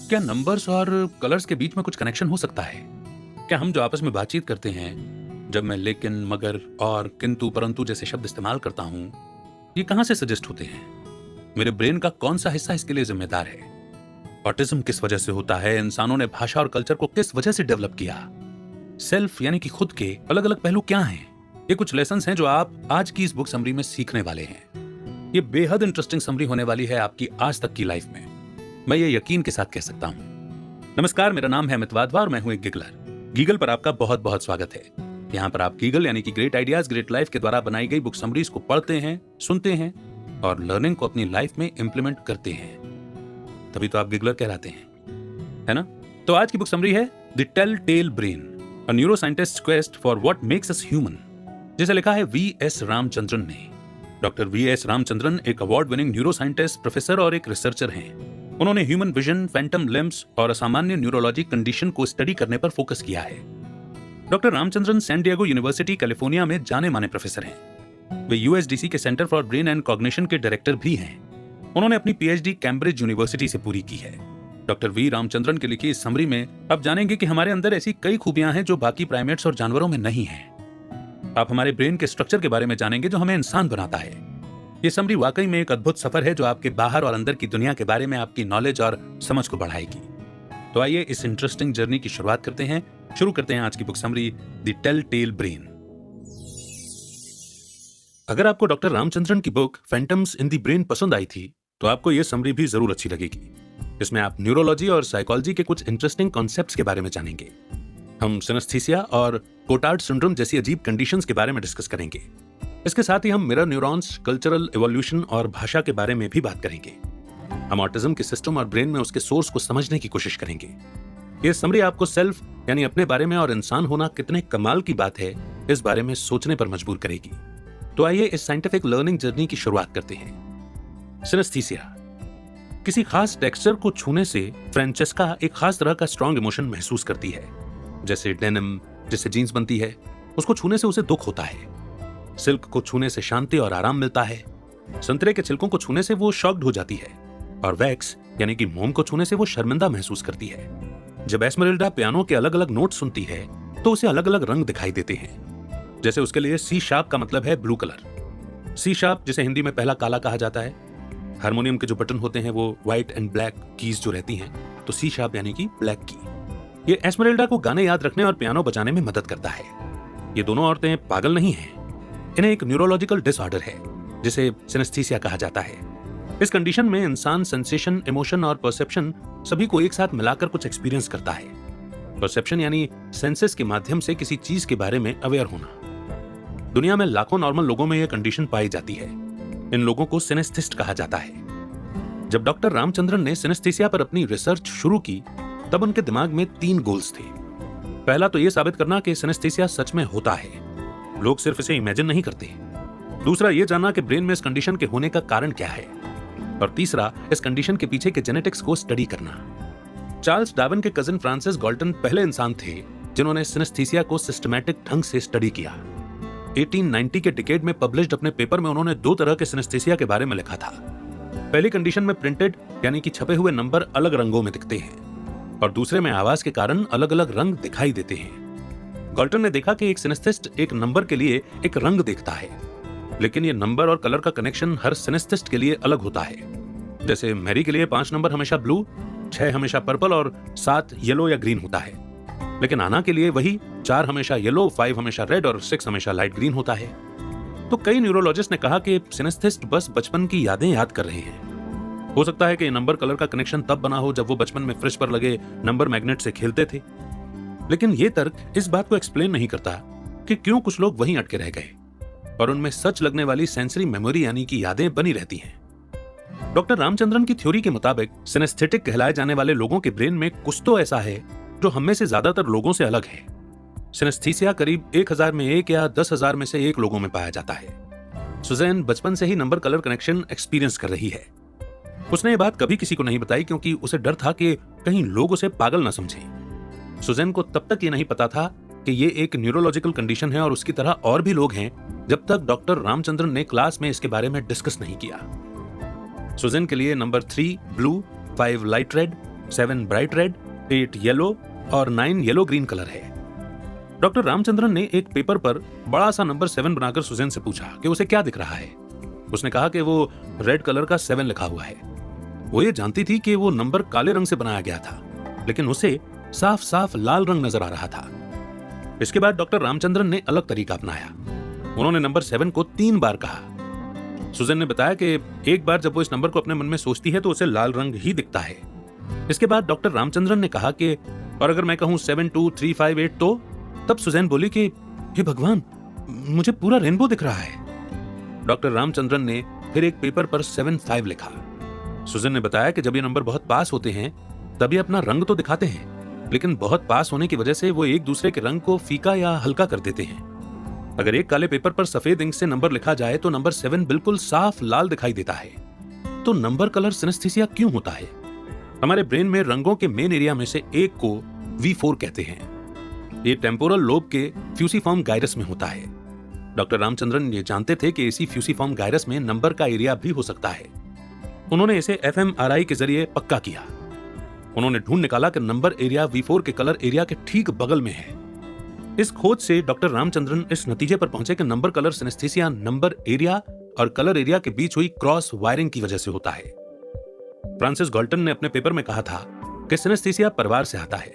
क्या नंबर्स और कलर्स के बीच में कुछ कनेक्शन हो सकता है? क्या हम जो आपस में बातचीत करते हैं, जब मैं लेकिन, मगर और किंतु, परंतु जैसे शब्द इस्तेमाल करता हूं, ये कहां से सजेस्ट होते हैं? मेरे ब्रेन का कौन सा हिस्सा इसके लिए जिम्मेदार है? ऑटिज्म किस वजह से होता है? इंसानों ने भाषा और कल्चर को किस वजह से डेवलप किया? सेल्फ यानी कि खुद के अलग अलग पहलू क्या हैं? ये कुछ लेसन्स हैं जो आप आज की इस बुक समरी में सीखने वाले हैं। ये बेहद इंटरेस्टिंग समरी होने वाली है आपकी आज तक की लाइफ में, मैं ये यकीन के साथ कह सकता हूं। नमस्कार, मेरा नाम है अमित वाधवा और मैं हूं एक गिगलर। गीगल पर आपका बहुत बहुत स्वागत है। यहाँ पर आप गीगल यानी कि ग्रेट आइडियाज ग्रेट लाइफ के द्वारा बनाई गई बुक समरीज को पढ़ते हैं, सुनते हैं और लर्निंग को अपनी लाइफ में इंप्लीमेंट करते हैं। तभी तो आप गिगलर कहलाते हैं, है ना? तो आज की बुक समरी है the tell tale brain, a neuroscientist's quest for what makes us human, जिसे लिखा है वी.एस. रामचंद्रन ने। Doctor VS. रामचंद्रन एक अवार्ड विनिंग न्यूरोसाइंटिस्ट, प्रोफेसर और एक रिसर्चर हैं। उन्होंने ह्यूमन विजन, फैंटम लिम्स और असामान्य न्यूरोलॉजी कंडीशन को स्टडी करने पर फोकस किया है। Doctor Ramachandran San Diego university California में जाने माने प्रोफेसर हैं। वे यूएसडीसी के centre for brain and cognition के डायरेक्टर भी हैं। उन्होंने अपनी पीएचडी कैम्ब्रिज यूनिवर्सिटी से पूरी की है। डॉक्टर वी रामचंद्रन के लिखी इस समरी में आप जानेंगे कि हमारे अंदर ऐसी कई खूबियां हैं जो बाकी प्राइमेट्स और जानवरों में नहीं हैं। आप हमारे ब्रेन के स्ट्रक्चर के बारे में जानेंगे जो हमें इंसान बनाता है। ये समरी वाकई में एक अद्भुत सफर है जो आपके बाहर और अंदर की दुनिया के बारे में आपकी नॉलेज और समझ को बढ़ाएगी। तो आइए इस इंटरेस्टिंग जर्नी की शुरुआत करते हैं। शुरू करते हैं आज की book summary the tell tale brain. अगर आपको डॉक्टर रामचंद्रन की book phantoms in the brain पसंद आई थी तो आपको यह समरी भी जरूर अच्छी लगेगी। इसमें आप न्यूरोलॉजी और साइकोलॉजी के कुछ इंटरेस्टिंग कॉन्सेप्ट्स के बारे में जानेंगे। हम सिनेस्थीसिया और कोटार्ड सिंड्रोम जैसी अजीब कंडीशंस के बारे में डिस्कस करेंगे। इसके साथ ही हम मिरर न्यूरॉन्स, कल्चरल इवोल्यूशन और भाषा के बारे में भी बात करेंगे। हम ऑटिज्म के सिस्टम और ब्रेन में उसके सोर्स को समझने की कोशिश करेंगे। यह समरी आपको सेल्फ यानी अपने बारे में और इंसान होना कितने कमाल की बात है इस बारे में सोचने पर मजबूर करेगी। तो आइए इस साइंटिफिक लर्निंग जर्नी की शुरुआत करते हैं। सिनेस्थीसिया किसी खास टेक्सचर को छूने से फ्रांचेस्का एक खास तरह का स्ट्रॉन्ग इमोशन महसूस करती है। जैसे डेनिम जिससे जीन्स बनती है, उसको छूने से उसे दुख होता है। सिल्क को छूने से शांति और आराम मिलता है। संतरे के छिलकों को छूने से वो शॉक्ड हो जाती है। और वैक्स यानी कि मोम को छूने से वो शर्मिंदा महसूस करती है। जब एस्मेरिल्डा पियानो के अलग अलग नोट सुनती है तो उसे अलग अलग रंग दिखाई देते हैं। जैसे उसके लिए सी शार्प का मतलब है ब्लू कलर। सी शार्प जिसे हिंदी में पहला काला कहा जाता है। हारमोनियम के जो बटन होते हैं वो व्हाइट एंड ब्लैक कीज जो रहती हैं, तो सी शार्प यानी कि ब्लैक की। ये एस्मेरिल्डा को गाने याद रखने और पियानो बजाने में मदद करता है। ये दोनों औरतें पागल नहीं हैं। इन्हें एक न्यूरोलॉजिकल डिसऑर्डर है जिसे सिनेस्थीसिया कहा जाता है। इस कंडीशन में इंसान सेंसेशन, इमोशन और परसेप्शन सभी को एक साथ मिलाकर कुछ एक्सपीरियंस करता है। परसेप्शन यानी सेंसेस के माध्यम से किसी चीज के बारे में अवेयर होना। दुनिया में लाखों नॉर्मल लोगों में यह कंडीशन पाई जाती है। इन लोगों को सिनेस्थीस्ट कहा जाता है। जब डॉक्टर रामचंद्रन ने सिनेस्थीसिया पर अपनी रिसर्च शुरू की तब उनके दिमाग में 3 गोल्स थे। पहला तो यह साबित करना कि सिनेस्थीसिया सच में होता है, लोग सिर्फ इसे इमेजिन नहीं करते। दूसरा ये जानना कि ब्रेन में इस कंडीशन के होने का कारण क्या है। और तीसरा इस कंडीशन के पीछे के जेनेटिक्स को स्टडी करना। चार्ल्स डार्विन के कजिन फ्रांसिस गाल्टन पहले इंसान थे जिन्होंने सिनेस्थीसिया को सिस्टमैटिक ढंग से स्टडी किया। 1890 के डिकेड में पब्लिश्ड अपने पेपर में उन्होंने 2 तरह के सिनेस्थीसिया के बारे में लिखा था। पहली कंडीशन में प्रिंटेड यानी कि छपे हुए नंबर अलग रंगों में दिखते हैं और दूसरे में आवाज के कारण अलग अलग रंग दिखाई देते हैं। गाल्टन ने देखा कि एक सिनेस्थीस्ट एक नंबर के लिए एक रंग देखता है, लेकिन ये नंबर और कलर का कनेक्शन हर सिनेस्थीस्ट के लिए अलग होता है। जैसे मैरी के लिए 5 नंबर हमेशा ब्लू, 6 हमेशा पर्पल और 7 येलो या ग्रीन होता है। लेकिन आना के लिए वही 4 हमेशा येलो, 5 हमेशा रेड और 6 हमेशा लाइट ग्रीन होता है। तो कई न्यूरोलॉजिस्ट ने कहा कि सिनेस्थीस्ट बस बचपन की यादें याद कर रहे हैं। हो सकता है कि नंबर कलर का कनेक्शन तब बना हो जब वो बचपन में फ्रिज पर लगे नंबर मैग्नेट से खेलते थे। लेकिन ये तर्क इस बात को एक्सप्लेन नहीं करता कि क्यों कुछ लोग वहीं अटके रह गए और उनमें सच लगने वाली सेंसरी मेमोरी यानी कि यादें बनी रहती हैं। डॉक्टर रामचंद्रन की थ्योरी के मुताबिक सिनेस्थेटिक कहलाए जाने वाले लोगों के ब्रेन में कुछ तो ऐसा है जो हम में से ज्यादातर लोगों से अलग है। सिनेस्थीसिया करीब 1000 में 1 या 10,000 में से 1 लोगों में पाया जाता है। सुजैन बचपन से ही नंबर कलर कनेक्शन एक्सपीरियंस कर रही है। उसने ये बात कभी किसी को नहीं बताई क्योंकि उसे डर था कि कहीं लोग उसे पागल ना समझें। सुजैन को तब तक ये नहीं पता था कि ये एक न्यूरोलॉजिकल कंडीशन है और उसकी तरह और भी लोग हैं जब तक डॉक्टर रामचंद्रन ने क्लास में इसके बारे में डिस्कस नहीं किया। सुजैन के लिए number 3 blue, 5 light red, 7 bright red, 8 yellow और 9 येलो ग्रीन कलर है। डॉक्टर रामचंद्रन ने एक पेपर पर बड़ा सा नंबर 7 बनाकर सुजैन से पूछा कि उसे क्या दिख रहा है। उसने कहा कि वो रेड कलर का 7 लिखा हुआ है। वो ये जानती थी कि वो नंबर काले रंग से बनाया गया था, लेकिन उसे साफ साफ लाल रंग नजर आ रहा था। इसके बाद डॉक्टर रामचंद्रन ने अलग तरीका अपनाया। उन्होंने नंबर 7 को 3 बार कहा। सुजैन ने बताया कि एक बार जब वो इस नंबर को अपने मन में सोचती है तो उसे लाल रंग ही दिखता है। इसके बाद डॉक्टर रामचंद्रन ने कहा कि और अगर मैं कहूं 7 2 3 5 8 तो? तब सुजैन बोली कि हे भगवान, मुझे पूरा रेनबो दिख रहा है। डॉक्टर रामचंद्रन ने फिर एक पेपर पर 7 5 लिखा। सुजैन ने बताया कि जब ये नंबर बहुत पास होते हैं तब ये अपना रंग तो दिखाते हैं, लेकिन बहुत पास होने की वजह से वो एक दूसरे के रंग को फीका या हल्का कर देते हैं। अगर एक काले पेपर पर सफेद इंक से नंबर लिखा जाए तो नंबर 7 बिल्कुल साफ लाल दिखाई देता है। तो नंबर कलर सिनेस्थीसिया क्यों होता है? हमारे ब्रेन में रंगों के मेन एरिया में से एक को V4 कहते हैं। ये टेम्पोरल लोब के फ्यूसिफॉर्म गाइरस में होता है। डॉक्टर रामचंद्रन ये जानते थे कि इसी फ्यूसिफॉर्म गाइरस में नंबर का एरिया भी हो सकता है। उन्होंने इसे fMRI के जरिए पक्का किया। उन्होंने ढूंढ निकाला कि नंबर एरिया V4 के कलर एरिया के ठीक बगल में है। इस खोज से डॉक्टर रामचंद्रन इस नतीजे पर पहुंचे कि नंबर कलर सिनेस्थीसिया नंबर एरिया और कलर एरिया के बीच हुई क्रॉस वायरिंग की वजह से होता है। फ्रांसिस गाल्टन ने अपने पेपर में कहा था कि सिनेस्थीसिया परिवार से आता है।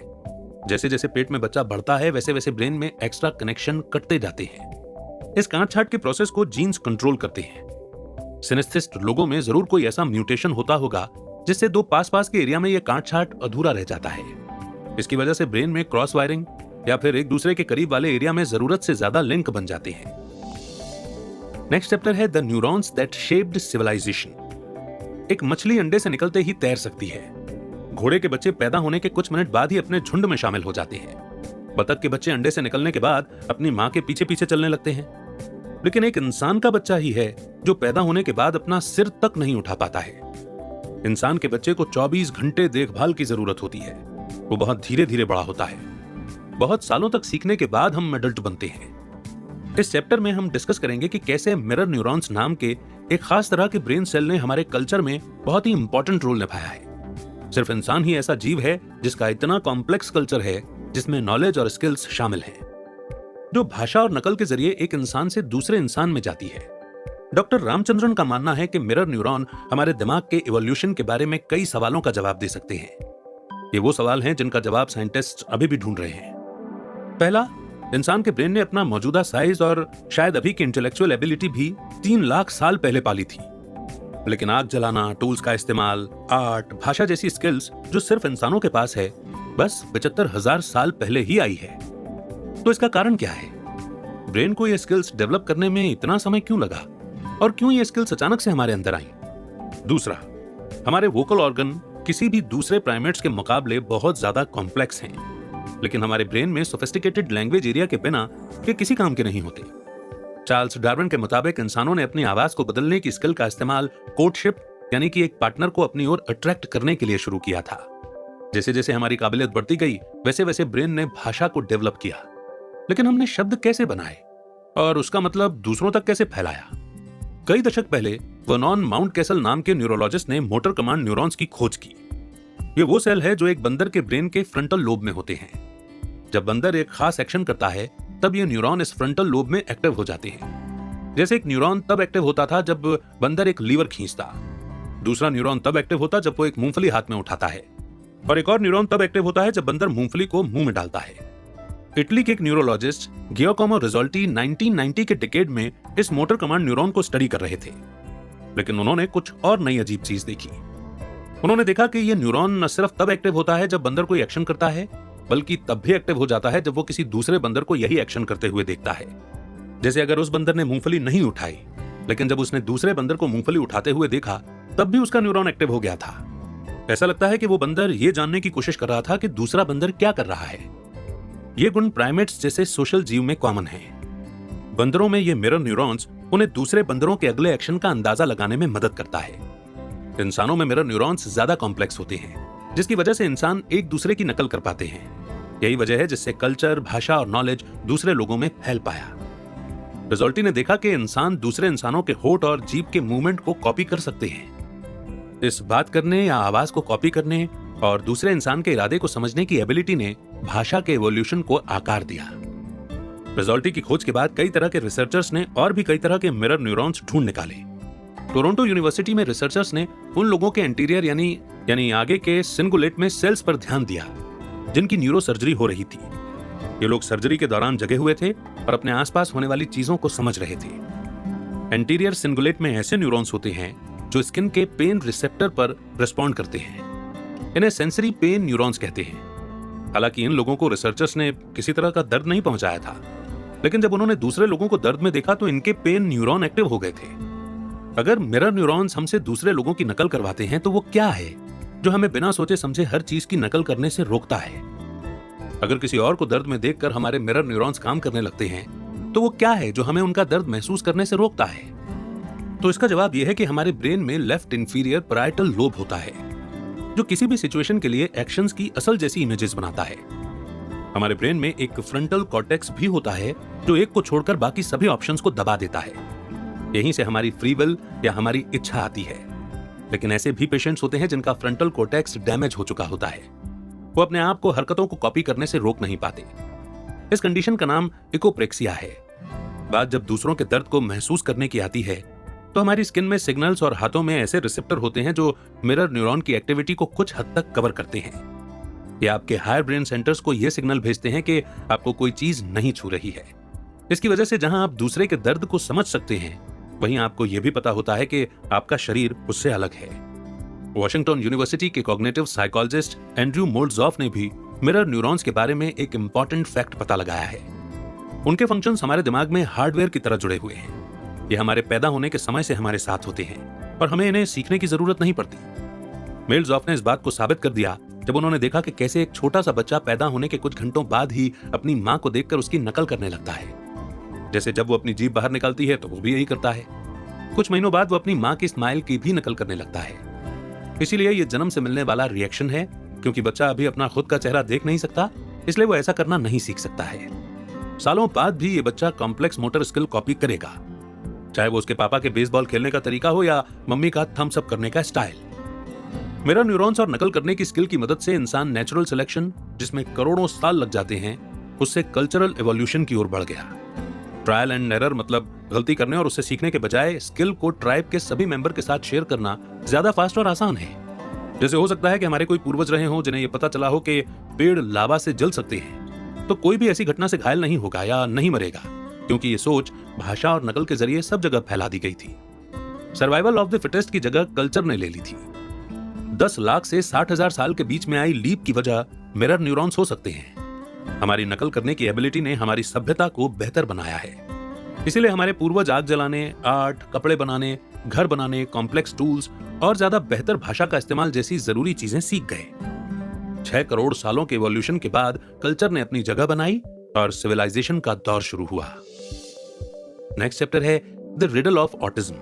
जैसे जैसे पेट में बच्चा बढ़ता है वैसे वैसे ब्रेन में एक्स्ट्रा कनेक्शन कटते जाते हैं। इस काट छाट के प्रोसेस को जीन्स कंट्रोल करते हैं। सिनेस्थिस्ट लोगों में जरूर कोई ऐसा म्यूटेशन होता होगा जिससे दो पास पास के एरिया में यह काट छाट अधूरा रह जाता है। इसकी वजह से ब्रेन में क्रॉस वायरिंग या फिर एक दूसरे के करीब वाले एरिया में जरूरत से ज्यादा लिंक बन जाते हैं। नेक्स्ट चैप्टर है the neurons that shaped civilisation. एक मछली अंडे से निकलते ही तैर सकती है। घोड़े के बच्चे पैदा होने के कुछ मिनट बाद ही अपने झुंड में शामिल हो जाते हैं। बतख के बच्चे अंडे से निकलने के बाद अपनी मां के पीछे पीछे चलने लगते हैं। लेकिन एक इंसान का बच्चा ही है जो पैदा होने के बाद अपना सिर तक नहीं उठा पाता है। इंसान के बच्चे को 24 घंटे देखभाल की जरूरत होती है। वो बहुत धीरे धीरे बड़ा होता है। बहुत सालों तक सीखने के बाद हम एडल्ट बनते हैं। इस चैप्टर में हम डिस्कस करेंगे कि कैसे मिरर न्यूरॉन्स नाम के एक खास तरह के ब्रेन सेल ने हमारे कल्चर में बहुत ही इंपॉर्टेंट रोल निभाया है। सिर्फ इंसान ही ऐसा जीव है जिसका इतना कॉम्प्लेक्स कल्चर है जिसमें नॉलेज और स्किल्स शामिल हैं, जो भाषा और नकल के जरिए एक इंसान से दूसरे इंसान में जाती है। डॉक्टर रामचंद्रन का मानना है कि मिरर न्यूरॉन हमारे दिमाग के इवोल्यूशन के बारे में कई सवालों का जवाब दे सकते हैं। ये वो सवाल हैं जिनका जवाब साइंटिस्ट अभी भी ढूंढ रहे हैं। पहला, इंसान के ब्रेन ने अपना मौजूदा साइज और शायद अभी की इंटेलेक्चुअल एबिलिटी भी 3 लाख साल पहले पाली थी। लेकिन आग जलाना, टूल्स का इस्तेमाल, आर्ट, भाषा जैसी स्किल्स जो सिर्फ इंसानों के पास है, बस 75,000 साल पहले ही आई है। तो इसका कारण क्या है? ब्रेन को ये स्किल्स डेवलप करने में इतना समय क्यों लगा और क्यों ये स्किल्स अचानक से हमारे अंदर आई? दूसरा, हमारे वोकल ऑर्गन किसी भी दूसरे प्राइमेट्स के मुकाबले बहुत ज्यादा कॉम्प्लेक्स हैं, लेकिन हमारे ब्रेन में सोफिस्टिकेटेड लैंग्वेज एरिया के बिना ये किसी काम के नहीं होते। चार्ल्स डार्विन के मुताबिक इंसानों ने अपनी आवाज को बदलने की स्किल का इस्तेमाल कोर्टशिप यानी कि एक पार्टनर को अपनी ओर अट्रैक्ट करने के लिए शुरू किया था। जैसे जैसे हमारी काबिलियत बढ़ती गई वैसे वैसे ब्रेन ने भाषा को डेवलप किया। लेकिन हमने शब्द कैसे बनाए और उसका मतलब दूसरों तक कैसे फैलाया? कई दशक पहले वर्नॉन माउंटकेसल नाम के न्यूरोलॉजिस्ट ने मोटर कमांड न्यूरॉन्स की खोज की। ये वो सेल है जो एक बंदर के ब्रेन के फ्रंटल लोब में होते हैं। जब बंदर एक खास एक्शन करता है तब ये न्यूरॉन इस फ्रंटल लोब में एक्टिव हो जाते हैं। जैसे एक न्यूरॉन तब एक्टिव होता था जब बंदर एक लीवर खींचता, दूसरा न्यूरॉन तब एक्टिव होता जब वो एक मूंगफली हाथ में उठाता है, और एक और न्यूरॉन तब एक्टिव होता है जब बंदर मूंगफली को मुंह में डालता है। इटली के एक न्यूरोलॉजिस्ट गियाकोमो रिजोल्टी 1990 के डिकेड में इस मोटर कमांड न्यूरॉन को स्टडी कर रहे थे, लेकिन उन्होंने कुछ और नई अजीब चीज देखी। उन्होंने देखा कि यह न्यूरॉन न सिर्फ तब एक्टिव होता है जब बंदर कोई एक्शन करता है, बल्कि तब भी एक्टिव हो जाता है जब वो किसी दूसरे बंदर को यही एक्शन करते हुए देखता है। जैसे अगर उस बंदर ने मूंगफली नहीं उठाई, लेकिन जब उसने दूसरे बंदर को मूंगफली उठाते हुए देखा तब भी उसका न्यूरॉन एक्टिव हो गया था। ऐसा लगता है कि वो बंदर ये जानने की कोशिश कर रहा था कि दूसरा बंदर क्या कर रहा है। ये गुण प्राइमेट्स जैसे सोशल जीव में कॉमन है। बंदरों में ये मिरर न्यूरॉन्स उन्हें दूसरे बंदरों के अगले एक्शन का अंदाजा लगाने में मदद करता है। इंसानों में मिरर न्यूरॉन्स ज्यादा कॉम्प्लेक्स होते हैं, जिसकी वजह से इंसान एक दूसरे की नकल कर पाते हैं। यही वजह है जिससे कल्चर, भाषा और नॉलेज दूसरे लोगों में फैल पाया। रिजोल्टी ने देखा कि इंसान दूसरे इंसानों के होठ और जीभ के मूवमेंट को कॉपी कर सकते हैं। इस बात करने या आवाज को कॉपी करने और दूसरे इंसान के इरादे को समझने की एबिलिटी ने भाषा के एवोल्यूशन को आकार दिया। रिजॉल्टी की खोज के बाद कई तरह के रिसर्चर्स ने और भी कई तरह के मिरर न्यूरॉन्स ढूंढ निकाले। टोरंटो यूनिवर्सिटी में रिसर्चर्स ने उन लोगों के एंटीरियर यानी आगे के सिंगुलेट में सेल्स पर ध्यान दिया जिनकी न्यूरो सर्जरी हो रही थी। ये लोग सर्जरी के दौरान जगे हुए थे और अपने आसपास होने वाली चीजों को समझ रहे थे। एंटीरियर सिंगुलेट में ऐसे न्यूरॉन्स होते हैं जो स्किन के पेन रिसेप्टर पर रिस्पॉन्ड करते हैं। इन्हें सेंसरी पेन न्यूरॉन्स कहते हैं। हालांकि इन लोगों को रिसर्चर्स ने किसी तरह का दर्द नहीं पहुंचाया था, लेकिन जब उन्होंने दूसरे लोगों को दर्द में देखा तो इनके पेन न्यूरॉन एक्टिव हो गए थे। अगर मिरर न्यूरॉन्स हमसे दूसरे लोगों की नकल करवाते हैं तो वो क्या है जो हमें बिना सोचे समझे हर चीज की नकल करने से रोकता है? अगर किसी और को दर्द में देखकर हमारे मिरर न्यूरॉन्स काम करने लगते हैं तो वो क्या है जो हमें उनका दर्द महसूस करने से रोकता है? तो इसका जवाब यह है कि हमारे ब्रेन में लेफ्ट इंफीरियर पैराइटल लोब होता है जो किसी भी सिचुएशन के लिए एक्शंस की असल जैसी इमेजेस बनाता है। हमारे ब्रेन में एक फ्रंटल कॉर्टेक्स भी होता है जो एक को छोड़कर बाकी सभी ऑप्शंस को दबा देता है। यहीं से हमारी फ्री विल या हमारी इच्छा आती है। लेकिन ऐसे भी पेशेंट्स होते हैं जिनका फ्रंटल कॉर्टेक्स डैमेज हो चुका होता है। वो अपने आप को हरकतों को कॉपी करने से रोक नहीं पाते। इस कंडीशन का नाम इकोप्रेक्सिया है। बात जब दूसरों के दर्द को महसूस करने की आती है तो हमारी स्किन में सिग्नल्स और हाथों में ऐसे रिसेप्टर होते हैं जो मिरर न्यूरॉन की एक्टिविटी को कुछ हद तक कवर करते हैं। ये आपके हायर ब्रेन सेंटर्स को यह सिग्नल भेजते हैं कि आपको कोई चीज नहीं छू रही है। इसकी वजह से जहां आप दूसरे के दर्द को समझ सकते हैं वहीं आपको यह भी पता होता है कि आपका शरीर उससे अलग है। वॉशिंगटन यूनिवर्सिटी के कॉग्निटिव साइकोलॉजिस्ट एंड्रयू मोल्ड्सॉफ ने भी मिरर न्यूरॉन्स के बारे में एक इंपॉर्टेंट फैक्ट पता लगाया है। उनके फंक्शंस हमारे दिमाग में हार्डवेयर की तरह जुड़े हुए हैं। ये हमारे पैदा होने के समय से हमारे साथ होते हैं और हमें इन्हें सीखने की जरूरत नहीं पड़ती। मोल्ड्सॉफ ने इस बात को साबित कर दिया जब उन्होंने देखा कि कैसे एक छोटा सा बच्चा पैदा होने के कुछ घंटों बाद ही अपनी मां को देखकर उसकी नकल करने लगता है। जैसे जब वो अपनी जीभ बाहर निकालती है तो वो भी यही करता है। कुछ महीनों बाद वो अपनी मां की स्माइल की भी नकल करने लगता है। इसीलिए ये जन्म से मिलने वाला रिएक्शन है, क्योंकि बच्चा अभी अपना खुद का चेहरा देख नहीं सकता, इसलिए वो ऐसा करना नहीं सीख सकता है। सालों बाद भी ये बच्चा कॉम्प्लेक्स मोटर स्किल कॉपी करेगा, चाहे वो उसके पापा के बेसबॉल खेलने का तरीका हो या मम्मी का थम्स अप करने का स्टाइल। मिरर न्यूरॉन्स और नकल करने की स्किल की मदद से इंसान नेचुरल सिलेक्शन, जिसमें करोड़ों साल लग जाते हैं, उससे कल्चरल एवोल्यूशन की ओर बढ़ गया। ट्रायल एंड एरर मतलब गलती करने और उससे सीखने के बजाय स्किल को ट्राइब के सभी मेंबर के साथ शेयर करना ज्यादा फास्ट और आसान है। जैसे हो सकता है कि हमारे कोई पूर्वज रहे हों जिन्हें यह पता चला हो कि पेड़ लावा से जल सकते हैं, तो कोई भी ऐसी घटना से घायल नहीं होगा या नहीं मरेगा, क्योंकि ये सोच भाषा और नकल के जरिए सब जगह फैला दी गई थी। सर्वाइवल ऑफ द फिटेस्ट की जगह कल्चर ने ले ली थी। 10 लाख से 60,000 साल के बीच में आई लीप की वजह मिरर न्यूरॉन्स हो सकते हैं। हमारी नकल करने की एबिलिटी ने हमारी सभ्यता को बेहतर बनाया है। इसीलिए हमारे पूर्वज आग जलाने, आर्ट, कपड़े बनाने, घर बनाने, कॉम्प्लेक्स टूल्स और ज्यादा बेहतर भाषा का इस्तेमाल जैसी जरूरी चीजें सीख गए। 6 करोड़ सालों के इवोल्यूशन के बाद कल्चर ने अपनी जगह बनाई और सिविलाइजेशन का दौर शुरू हुआ। नेक्स्ट चैप्टर है the riddle of autism.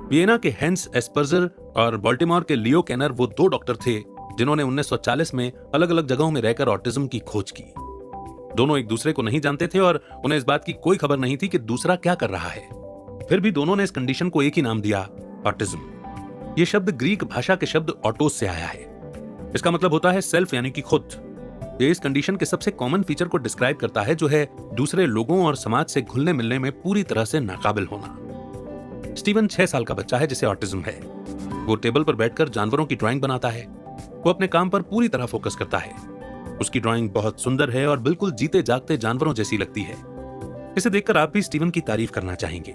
Vienna के हेंस एस्पर्जर और बाल्टीमोर के लियो केनर वो 2 डॉक्टर थे जिन्होंने 1940 में अलग अलग जगहों में रहकर ऑटिज्म की खोज की। दोनों एक दूसरे को नहीं जानते थे और उन्हें इस बात की कोई खबर नहीं थी कि दूसरा क्या कर रहा है। फिर भी दोनों ने इस कंडीशन को एक ही नाम दिया, ऑटिज्म। यह शब्द ग्रीक भाषा के शब्द ऑटोस से आया है। इसका मतलब होता है सेल्फ, यानी कि खुद। ये इस कंडीशन के सबसे कॉमन फीचर को डिस्क्राइब करता है, जो है दूसरे लोगों और समाज से घुलने मिलने में पूरी तरह से नाकाबिल होना। स्टीवन 6 साल का बच्चा है जिसे ऑटिज्म है। वो टेबल पर बैठकर जानवरों की ड्राइंग बनाता है। वो अपने काम पर पूरी तरह फोकस करता है। उसकी ड्राइंग बहुत सुंदर है और बिल्कुल जीते जागते जानवरों जैसी लगती है। इसे देखकर आप भी स्टीवन की तारीफ करना चाहेंगे।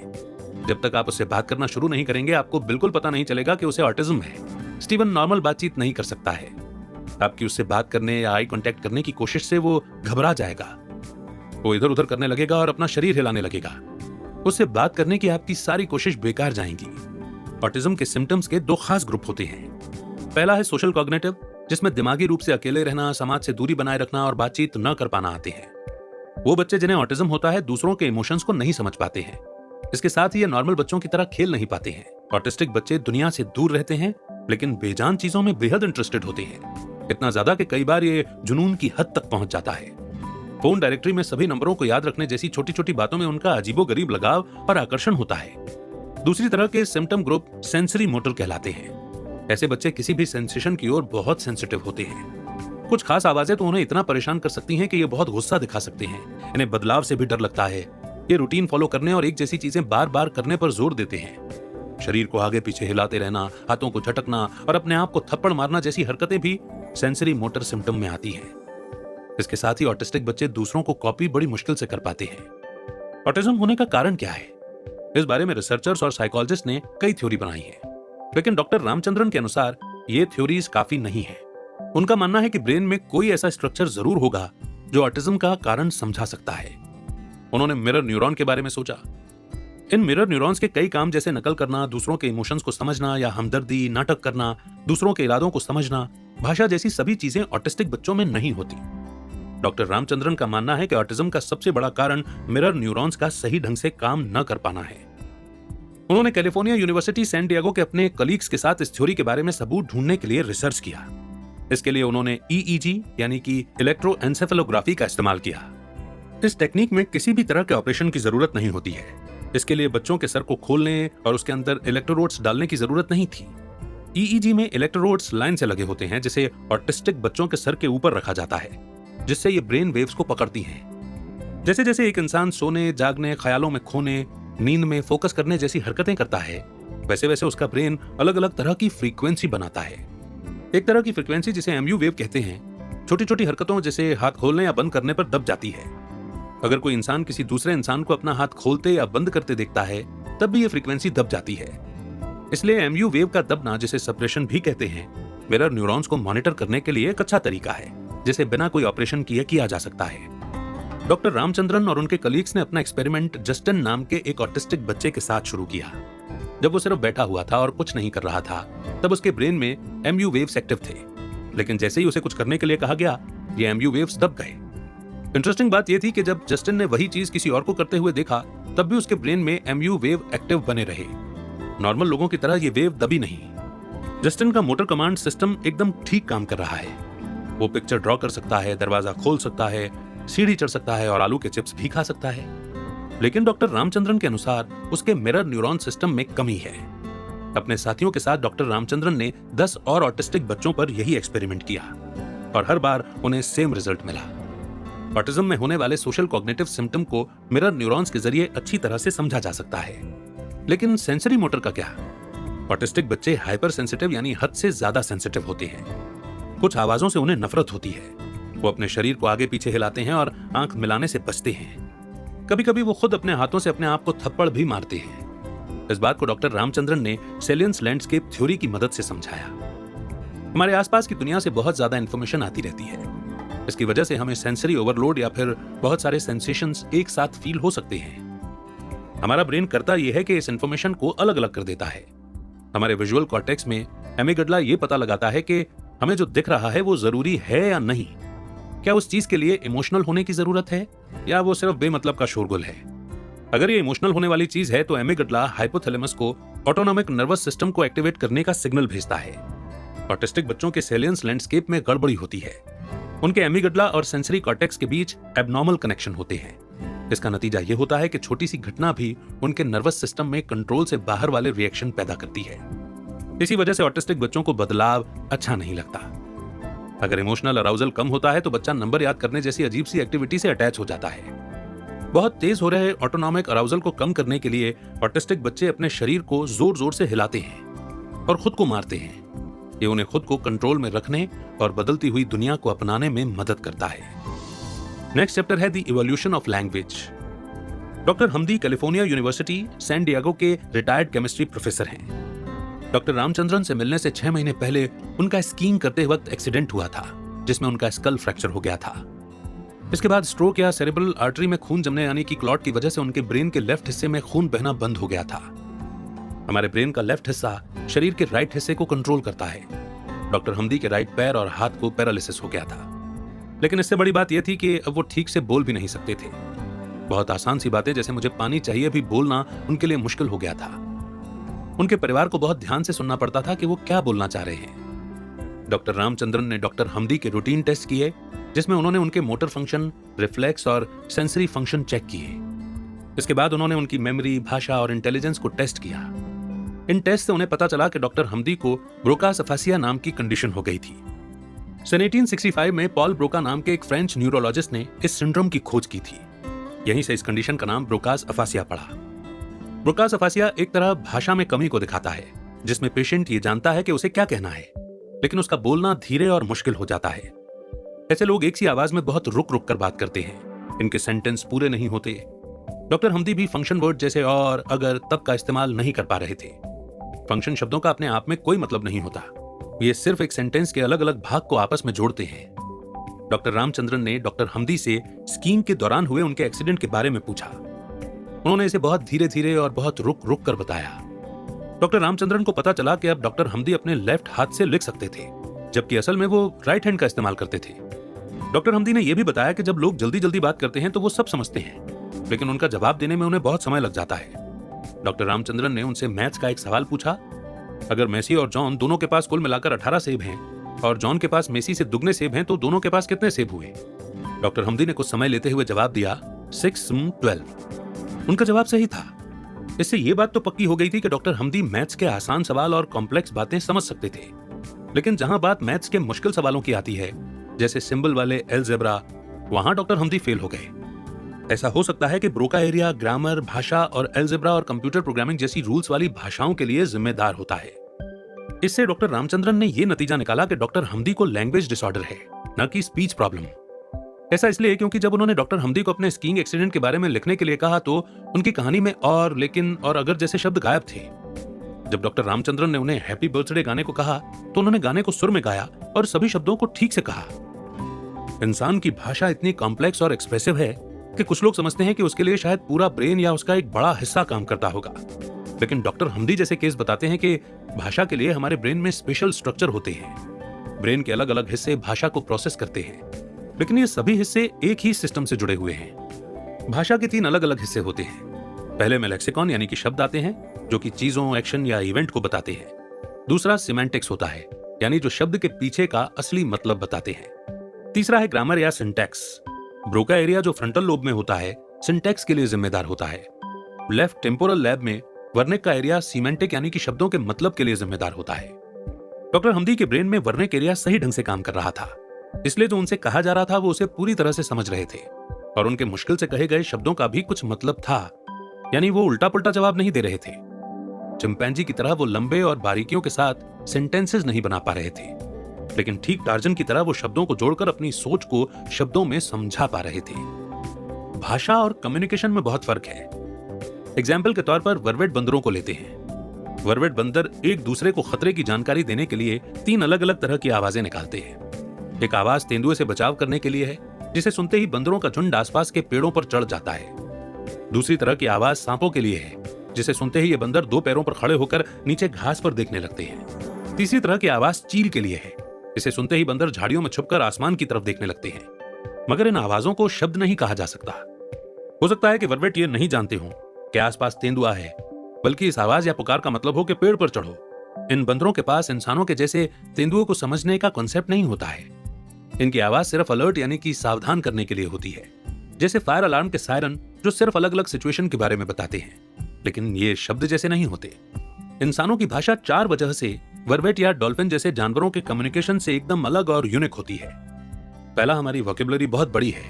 जब तक आप उससे बात करना शुरू नहीं करेंगे, आपको बिल्कुल पता नहीं चलेगा कि उसे ऑटिज्म है। स्टीवन नॉर्मल बातचीत नहीं कर सकता है। आपकी उससे बात करने या आई कांटेक्ट करने की कोशिश से वो घबरा जाएगा। वो इधर उधर करने लगेगा और अपना शरीर हिलाने लगेगा। उससे बात करने की आपकी सारी कोशिश बेकार जाएंगी। ऑटिज्म के सिम्टम्स के 2 खास ग्रुप होते हैं। पहला है सोशल कॉग्निटिव, जिसमें दिमागी रूप से अकेले रहना, समाज से दूरी बनाए रखना और बातचीत न कर पाना आते हैं। वो बच्चे जिन्हें ऑटिज्म होता है दूसरों के इमोशंस को नहीं समझ पाते हैं। इसके साथ ही ये नॉर्मल बच्चों की तरह खेल नहीं पाते हैं। ऑटिस्टिक बच्चे दुनिया से दूर रहते हैं, लेकिन बेजान चीजों में बेहद इंटरेस्टेड होते हैं। इतना ज्यादा कि कई बार ये जुनून की हद तक पहुंच जाता है। फोन डायरेक्टरी में सभी नंबरों को याद रखने जैसी छोटी छोटी बातों में उनका अजीबोगरीब लगाव और आकर्षण होता है। दूसरी तरह के सिम्टम ग्रुप सेंसरी मोटर कहलाते हैं। ऐसे बच्चे किसी भी सेंसेशन की ओर बहुत सेंसिटिव होते हैं। कुछ खास आवाजें तो उन्हें इतना परेशान कर सकती हैं कि ये बहुत गुस्सा दिखा सकते हैं। इन्हें बदलाव से भी डर लगता है। ये रूटीन फॉलो करने और एक जैसी चीजें बार बार करने पर जोर देते हैं। शरीर को आगे पीछे हिलाते रहना, हाथों को झटकना और अपने आप को थप्पड़ मारना जैसी हरकतें भी सेंसरी मोटर सिम्टम में आती हैं। इसके साथ ही ऑटिस्टिक बच्चे दूसरों को कॉपी बड़ी मुश्किल से कर पाते हैं। ऑटिज्म होने का कारण क्या है? इस बारे में रिसर्चर्स और साइकोलॉजिस्ट ने कई थ्योरी बनाई है, लेकिन डॉक्टर रामचंद्रन के अनुसार ये थ्योरीज काफी नहीं है। उनका मानना है कि ब्रेन में कोई ऐसा स्ट्रक्चर जरूर होगा जो ऑटिज्म का कारण समझा सकता है। उन्होंने मिरर न्यूरॉन के बारे में सोचा। इन मिरर न्यूरॉन्स के कई काम जैसे नकल करना, दूसरों के इमोशंस को समझना या हमदर्दी, नाटक करना, दूसरों के इरादों को समझना, भाषा जैसी सभी चीजें ऑटिस्टिक बच्चों में नहीं होती। डॉक्टर रामचंद्रन का मानना है कि ऑटिज्म का सबसे बड़ा कारण मिरर न्यूरॉन्स का सही ढंग से काम न कर पाना है। उन्होंने कैलिफोर्निया यूनिवर्सिटी सैन डिएगो के अपने कलीग्स के साथ इस थ्योरी के बारे में सबूत ढूंढने के लिए रिसर्च किया। इसके लिए उन्होंने ईईजी यानी कि इलेक्ट्रोएन्सेफेलोग्राफी का इस्तेमाल किया। इस टेक्निक में किसी भी तरह के ऑपरेशन की जरूरत नहीं होती है। इसके लिए बच्चों के सर को खोलने और उसके अंदर इलेक्ट्रोड्स डालने की जरूरत नहीं थी। ईईजी में इलेक्ट्रोड्स लाइन से लगे होते हैं, जिसे ऑटिस्टिक बच्चों के सर के ऊपर रखा जाता है, जिससे ये ब्रेन वेव्स को पकड़ती हैं। जैसे जैसे एक इंसान सोने, जागने, ख्यालों में खोने, नींद में फोकस करने जैसी हरकतें करता है, वैसे वैसे उसका ब्रेन अलग अलग तरह की फ्रीक्वेंसी बनाता है। एक तरह की फ्रीक्वेंसी जिसे एमयू वेव कहते हैं, छोटी छोटी हरकतों जैसे हाथ खोलने या बंद करने पर दब जाती है। अगर कोई इंसान किसी दूसरे इंसान को अपना हाथ खोलते या बंद करते देखता है, तब भी यह फ्रीक्वेंसी दब जाती है। इसलिए एमयू वेव का दबना, जिसे सप्रेशन भी कहते हैं, मिरर न्यूरॉन्स को मॉनिटर करने के लिए एक अच्छा तरीका है, जिसे बिना कोई ऑपरेशन किए किया जा सकता है। डॉक्टर रामचंद्रन और उनके कलीग्स ने अपना एक्सपेरिमेंट जस्टिन नाम के एक ऑटिस्टिक बच्चे के साथ शुरू किया। जब वो सिर्फ बैठा हुआ था और कुछ नहीं कर रहा था, तब उसके ब्रेन में एमयू वेव्स एक्टिव थे, लेकिन जैसे ही उसे कुछ करने के लिए कहा गया, ये एमयू वेव्स दब गए। इंटरेस्टिंग बात यह थी कि जब जस्टिन ने वही चीज किसी और को करते हुए देखा, तब भी उसके ब्रेन में एमयू वेव एक्टिव बने रहे। नॉर्मल लोगों की तरह ये वेव दबी नहीं। जस्टिन का मोटर कमांड सिस्टम एकदम ठीक काम कर रहा है। वो पिक्चर ड्रॉ कर सकता है, दरवाजा खोल सकता है, सीढ़ी चढ़ सकता है और आलू के चिप्स भी खा सकता है। लेकिन डॉक्टर रामचंद्रन के अनुसार उसके मिरर न्यूरॉन सिस्टम में कमी है। अपने साथियों के साथ डॉक्टर रामचंद्रन ने 10 और ऑटिस्टिक बच्चों पर यही एक्सपेरिमेंट किया और हर बार उन्हें सेम रिजल्ट मिला। ऑटिज्म में होने वाले सोशल कॉग्निटिव सिम्टम को मिरर न्यूरॉन्स के जरिए अच्छी तरह से समझा जा सकता है। लेकिन सेंसरी मोटर का क्या? ऑटिस्टिक बच्चे हाइपर सेंसिटिव यानी हद से ज्यादा सेंसिटिव होते हैं। कुछ आवाजों से उन्हें नफरत होती है। वो अपने शरीर को आगे पीछे हिलाते हैं और आंख मिलाने से बचते हैं। कभी कभी वो खुद अपने हाथों से अपने आप को थप्पड़ भी मारते हैं। इस बात को डॉक्टर रामचंद्रन ने सेलियंस लैंडस्केप थ्योरी की मदद से समझाया। हमारे आसपास की दुनिया से बहुत ज्यादा इंफॉर्मेशन आती रहती है। इसकी वजह से हमें सेंसरी ओवरलोड या फिर बहुत सारे सेंसेशंस एक साथ फील हो सकते हैं। हमारा ब्रेन करता यह है कि इस इंफॉर्मेशन को अलग अलग कर देता है। हमारे विजुअल कॉर्टेक्स में एमिगडला ये पता लगाता है कि हमें जो दिख रहा है वो जरूरी है या नहीं। क्या उस चीज के लिए इमोशनल होने की जरूरत है या वो सिर्फ बेमतलब का शोरगुल है? अगर ये इमोशनल होने वाली चीज है तो एमिगडला हाइपोथैलेमस को ऑटोनॉमिक नर्वस सिस्टम को एक्टिवेट करने का सिग्नल भेजता है। ऑटिस्टिक बच्चों के सेलियंस लैंडस्केप में गड़बड़ी होती है। उनके एमिगडला और सेंसरी कॉर्टेक्स के बीच एबनॉर्मल कनेक्शन होते हैं। इसका नतीजा यह होता है कि छोटी सी घटना भी उनके नर्वस सिस्टम में कंट्रोल से बाहर वाले रिएक्शन पैदा करती है। इसी वजह से ऑटिस्टिक बच्चों को बदलाव अच्छा नहीं लगता। अगर इमोशनल अराउजल कम होता है तो बच्चा नंबर याद करने जैसी अजीब सी एक्टिविटी से अटैच हो जाता है। बहुत तेज हो रहे ऑटोनॉमिक अराउजल को कम करने के लिए ऑटिस्टिक बच्चे अपने शरीर को जोर जोर से हिलाते हैं और खुद को मारते हैं। ये उन्हें खुद को कंट्रोल में रखने और बदलती हुई दुनिया को अपनाने में मदद करता है। नेक्स्ट चैप्टर है the evolution of language. Doctor Hamdi California university San Diego के रिटायर्ड केमिस्ट्री प्रोफेसर हैं। डॉक्टर रामचंद्रन से मिलने से 6 महीने पहले उनका स्कीइंग करते वक्त एक्सीडेंट हुआ था, जिसमें उनका स्कल फ्रैक्चर हो गया था। इसके बाद स्ट्रोक या सेरेब्रल आर्टरी में खून जमने यानी कि क्लॉट की वजह से उनके ब्रेन के लेफ्ट हिस्से में खून बहना बंद हो गया था। हमारे ब्रेन का लेफ्ट हिस्सा शरीर के राइट हिस्से को कंट्रोल करता है। डॉक्टर हमदी के राइट पैर और हाथ को पैरालिसिस हो गया था। लेकिन इससे बड़ी बात यह थी कि अब वो ठीक से बोल भी नहीं सकते थे। बहुत आसान सी बातें जैसे मुझे पानी चाहिए भी बोलना उनके लिए मुश्किल हो गया था। उनके परिवार को बहुत ध्यान से सुनना पड़ता था कि वो क्या बोलना चाह रहे हैं। डॉक्टर रामचंद्रन ने डॉक्टर हमदी के रूटीन टेस्ट किए, जिसमें उन्होंने उनके मोटर फंक्शन, रिफ्लेक्स और सेंसरी फंक्शन चेक किए। इसके बाद उन्होंने उनकी मेमोरी, भाषा और इंटेलिजेंस को टेस्ट किया। इन टेस्ट से उन्हें पता चला कि डॉक्टर हमदी को ब्रोकास अफासिया नाम की कंडीशन हो गई थी। सन 1865 में पॉल ब्रोका नाम के एक फ्रेंच न्यूरोलॉजिस्ट ने इस सिंड्रोम की खोज की थी। यहीं से इस कंडीशन का नाम ब्रोकास अफासिया पड़ा। ब्रोकास अफासिया एक तरह भाषा में कमी को दिखाता है, जिसमें पेशेंट ये जानता है कि उसे क्या कहना है, लेकिन उसका बोलना धीरे और मुश्किल हो जाता है। ऐसे लोग एक सी आवाज में बहुत रुक रुक कर बात करते हैं, इनके सेंटेंस पूरे नहीं होते। डॉक्टर हमदी भी फंक्शन वर्ड जैसे और, अगर, तब का इस्तेमाल नहीं कर पा रहे थे। फंक्शन शब्दों का अपने आप में कोई मतलब नहीं होता, ये सिर्फ एक सेंटेंस के अलग अलग भाग को आपस में जोड़ते हैं। डॉक्टर रामचंद्रन ने डॉक्टर हमदी से स्कीइंग के दौरान हुए उनके एक्सीडेंट के बारे में पूछा। उन्होंने इसे बहुत धीरे धीरे और बहुत रुक रुक कर बताया। डॉक्टर रामचंद्रन को पता चला कि अब डॉक्टर हमदी अपने लेफ्ट हाथ से लिख सकते थे, जबकि असल में वो राइट हैंड का इस्तेमाल करते थे। डॉक्टर हमदी ने यह भी बताया कि जब लोग जल्दी जल्दी बात करते हैं तो वो सब समझते हैं, लेकिन उनका जवाब देने में उन्हें बहुत समय लग जाता है। डॉक्टर रामचंद्रन ने उनसे मैथ्स का एक सवाल पूछा। अगर मेसी और जॉन दोनों के पास कुल मिलाकर 18 सेब हैं और जॉन के पास मेसी से दुगने सेब हैं, तो दोनों के पास कितने सेब हुए? डॉक्टर हमदी ने कुछ समय लेते हुए जवाब दिया 6 उनका जवाब सही था। इससे यह बात तो पक्की हो गई थी कि डॉक्टर हमदी मैथ्स के आसान सवाल और कॉम्प्लेक्स बातें समझ सकते थे, लेकिन जहां बात मैथ्स के मुश्किल सवालों की आती है, जैसे सिंबल वाले अलजेब्रा, वहां डॉक्टर हमदी फेल हो गए। ऐसा हो सकता है कि ब्रोका एरिया ग्रामर, भाषा और अलजेब्रा और कंप्यूटर प्रोग्रामिंग जैसी रूल्स वाली भाषाओं के लिए जिम्मेदार होता है। इससे डॉक्टर रामचंद्रन ने यह नतीजा निकाला कि डॉक्टर हमदी को लैंग्वेज डिसऑर्डर है, न कि स्पीच प्रॉब्लम। ऐसा इसलिए क्योंकि जब उन्होंने डॉक्टर हमदी को अपने स्कीइंग एक्सीडेंट के बारे में लिखने के लिए कहा तो उनकी कहानी में और, लेकिन और अगर जैसे शब्द गायब थे। जब डॉक्टर रामचंद्रन ने उन्हें हैप्पी बर्थडे गाने को कहा तो उन्होंने गाने को सुर में गाया और सभी शब्दों को ठीक से कहा। इंसान की भाषा इतनी कॉम्प्लेक्स और एक्सप्रेसिव है कि कुछ लोग समझते हैं कि उसके लिए शायद पूरा ब्रेन या उसका एक बड़ा हिस्सा काम करता होगा, लेकिन डॉक्टर हमदी जैसे केस बताते हैं कि भाषा के लिए हमारे ब्रेन में स्पेशल स्ट्रक्चर होते हैं। ब्रेन के अलग अलग हिस्से भाषा को प्रोसेस करते हैं, लेकिन ये सभी हिस्से एक ही सिस्टम से जुड़े हुए हैं। भाषा के 3 अलग अलग हिस्से होते हैं। पहले में लेक्सिकॉन यानी कि शब्द आते हैं जो कि चीजों, एक्शन या इवेंट को बताते हैं। दूसरा सिमेंटिक्स होता है, यानी जो शब्द के पीछे का असली मतलब बताते हैं। तीसरा है ग्रामर या सिंटैक्स। ब्रोका एरिया जो फ्रंटल लोब में होता है, सिंटैक्स के लिए जिम्मेदार होता है। लेफ्ट टेम्पोरल लैब में वर्निक का एरिया सीमेंटिक यानी कि शब्दों के मतलब के लिए जिम्मेदार होता है। डॉक्टर हमदी के ब्रेन में वर्निक एरिया सही ढंग से काम कर रहा था, इसलिए जो उनसे कहा जा रहा था वो उसे पूरी तरह से समझ रहे थे और उनके मुश्किल से कहे गए शब्दों का भी कुछ मतलब था, यानी वो उल्टा पुल्टा जवाब नहीं दे रहे थे। चिंपैंजी की तरह वो लंबे और बारीकियों के साथ सेंटेंसेस नहीं बना पा रहे थे, लेकिन ठीक टार्जन की तरह वो शब्दों को जोड़कर अपनी सोच को शब्दों में समझा पा रहे थे। भाषा और कम्युनिकेशन में बहुत फर्क है। एग्जाम्पल के तौर पर वर्वेट बंदरों को लेते हैं। वर्वेट बंदर एक दूसरे को खतरे की जानकारी देने के लिए 3 अलग अलग तरह की आवाजें निकालते हैं। एक आवाज तेंदुए से बचाव करने के लिए है, जिसे सुनते ही बंदरों का झुंड आसपास के पेड़ों पर चढ़ जाता है। दूसरी तरह की आवाज सांपों के लिए है, जिसे सुनते ही ये बंदर 2 पैरों पर खड़े होकर नीचे घास पर देखने लगते हैं। तीसरी तरह की आवाज चील के लिए है, जिसे सुनते ही बंदर झाड़ियों में छुपकर आसमान की तरफ देखने लगते हैं। मगर इन आवाजों को शब्द नहीं कहा जा सकता। हो सकता है कि वर्वेट ये नहीं जानते हो कि आसपास तेंदुआ है, बल्कि इस आवाज या पुकार का मतलब हो कि पेड़ पर चढ़ो। इन बंदरों के पास इंसानों के जैसे तेंदुओं को समझने का कॉन्सेप्ट नहीं होता है। इनकी आवाज सिर्फ अलर्ट यानी कि सावधान करने के लिए होती है, जैसे फायर अलार्म के सायरन जो सिर्फ अलग अलग सिचुएशन के बारे में बताते हैं, लेकिन ये शब्द जैसे नहीं होते। इंसानों की भाषा 4 वजह से वर्वेट या डॉल्फिन जैसे जानवरों के कम्युनिकेशन से एकदम अलग और यूनिक होती है। पहला, हमारी वोकेबुलरी बहुत बड़ी है,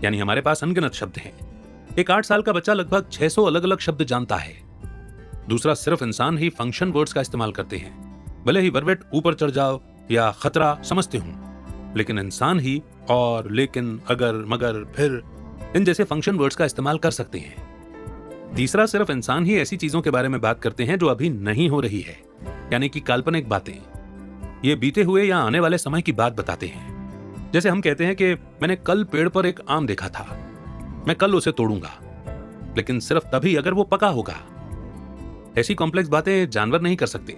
यानी हमारे पास अनगिनत शब्द हैं। एक 8 साल का बच्चा लगभग 600 अलग अलग शब्द जानता है। दूसरा, सिर्फ इंसान ही फंक्शन वर्ड्स का इस्तेमाल करते हैं। भले ही वर्वेट ऊपर चढ़ जाओ या खतरा समझते हूं, लेकिन इंसान ही और, लेकिन, अगर, मगर, फिर इन जैसे फंक्शन वर्ड्स का इस्तेमाल कर सकते हैं। तीसरा, सिर्फ इंसान ही ऐसी चीजों के बारे में बात करते हैं जो अभी नहीं हो रही है, यानी कि काल्पनिक बातें। ये बीते हुए या आने वाले समय की बात बताते हैं। जैसे हम कहते हैं कि मैंने कल पेड़ पर एक आम देखा था, मैं कल उसे तोड़ूंगा, लेकिन सिर्फ तभी अगर वो पका होगा। ऐसी कॉम्प्लेक्स बातें जानवर नहीं कर सकते।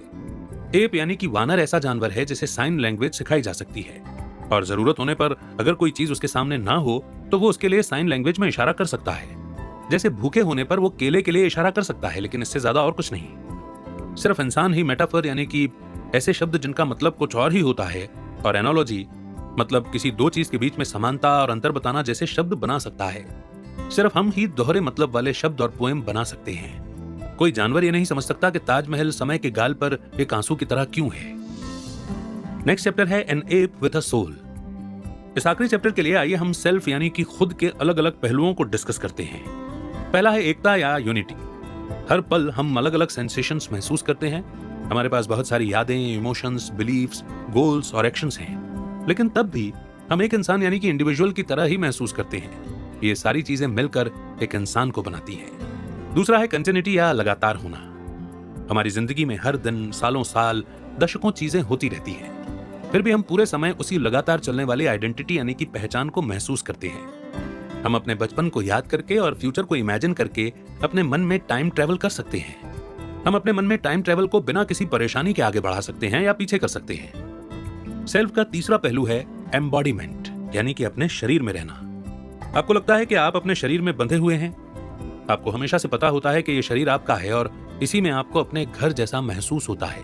एप यानी कि वानर ऐसा जानवर है जिसे साइन लैंग्वेज सिखाई जा सकती है, और जरूरत होने पर अगर कोई चीज उसके सामने ना हो तो वो उसके लिए साइन लैंग्वेज में इशारा कर सकता है। जैसे भूखे होने पर वो केले के लिए इशारा कर सकता है, लेकिन इससे ज्यादा और कुछ नहीं। सिर्फ इंसान ही मेटाफर यानी कि ऐसे शब्द जिनका मतलब कुछ और ही होता है, और एनोलॉजी मतलब किसी 2 चीज के बीच में समानता और अंतर बताना जैसे शब्द बना सकता है। सिर्फ हम ही दोहरे मतलब वाले शब्द और पोएम बना सकते हैं। कोई जानवर ये नहीं समझ सकता कि ताजमहल समय के गाल पर एक आंसू की तरह क्यों है। नेक्स्ट चैप्टर है an ape with a soul. इस आखिरी चैप्टर के लिए आइए हम सेल्फ यानी कि खुद के अलग अलग पहलुओं को डिस्कस करते हैं। पहला है एकता या यूनिटी। हर पल हम अलग अलग सेंसेशंस महसूस करते हैं। हमारे पास बहुत सारी यादें, इमोशंस, बिलीफ्स, गोल्स और एक्शंस हैं, लेकिन तब भी हम एक इंसान यानी कि इंडिविजुअल की तरह ही महसूस करते हैं। ये सारी चीजें मिलकर एक इंसान को बनाती हैं। दूसरा है कंटिन्यूटी या लगातार होना। हमारी जिंदगी में हर दिन, सालों साल, दशकों चीजें होती रहती हैं, फिर भी हम पूरे समय उसी लगातार चलने वाली आइडेंटिटी यानी कि पहचान को महसूस करते हैं। हम अपने बचपन को याद करके और फ्यूचर को इमेजिन करके अपने मन में टाइम ट्रेवल कर सकते हैं। हम अपने मन में टाइम ट्रेवल को बिना किसी परेशानी के आगे बढ़ा सकते हैं या पीछे कर सकते हैं। सेल्फ का तीसरा पहलू है एम्बॉडीमेंट, यानी कि अपने शरीर में रहना। आपको लगता है कि आप अपने शरीर में बंधे हुए हैं। आपको हमेशा से पता होता है कि यह शरीर आपका है और इसी में आपको अपने घर जैसा महसूस होता है।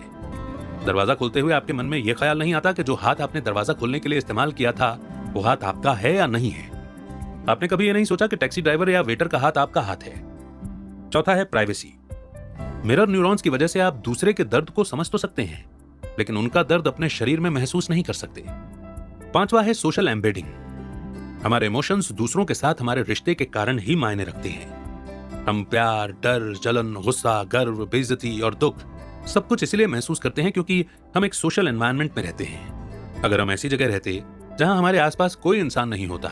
दरवाजा खोलते हुए आपके मन में यह ख्याल नहीं आता कि जो हाथ आपने दरवाजा खोलने के लिए इस्तेमाल किया था वो हाथ आपका है या नहीं है। आपने कभी यह नहीं सोचा कि टैक्सी ड्राइवर या वेटर का हाथ आपका हाथ है। चौथा है प्राइवेसी। मिरर न्यूरॉन्स की वजह से आप दूसरे के दर्द को समझ तो सकते हैं, लेकिन उनका दर्द अपने शरीर में महसूस नहीं कर सकते। पांचवा है सोशल एम्बेडिंग। हमारे इमोशंस दूसरों के साथ हमारे रिश्ते के कारण ही मायने रखते हैं। हम प्यार, डर, जलन, गुस्सा, गर्व, बेइज्जती और दुख सब कुछ इसलिए महसूस करते हैं क्योंकि हम एक सोशल एनवायरनमेंट में रहते हैं। अगर हम ऐसी जगह रहते जहां हमारे आसपास कोई इंसान नहीं होता